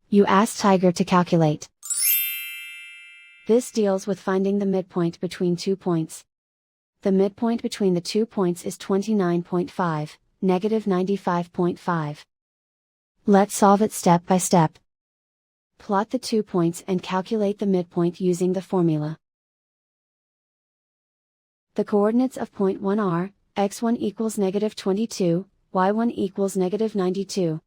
You ask Tiger to calculate. This deals with finding the midpoint between 2 points. The midpoint between the 2 points is 29.5, negative 95.5. Let's solve it step by step. Plot the 2 points and calculate the midpoint using the formula. The coordinates of point 1 are, x1 equals negative 22, y1 equals negative 92.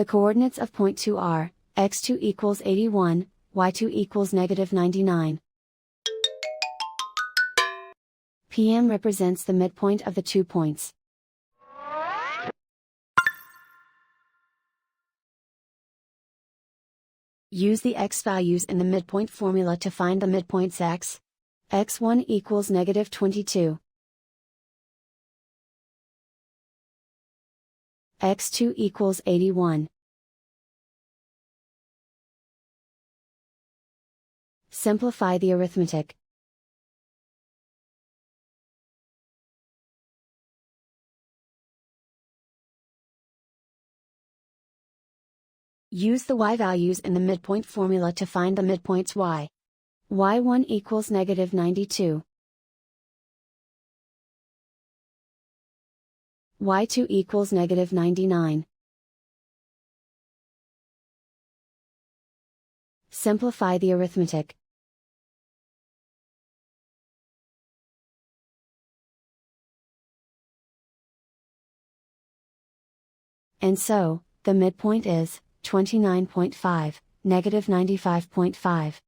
The coordinates of point 2 are, x2 equals 81, y2 equals negative 99. PM represents the midpoint of the 2 points. Use the x values in the midpoint formula to find the midpoints x. x1 equals negative 22. x2 equals 81. Simplify the arithmetic. Use the y values in the midpoint formula to find the midpoints y. y1 equals negative 92. y2 equals negative 99. Simplify the arithmetic. And so, the midpoint is 29.5, negative 95.5.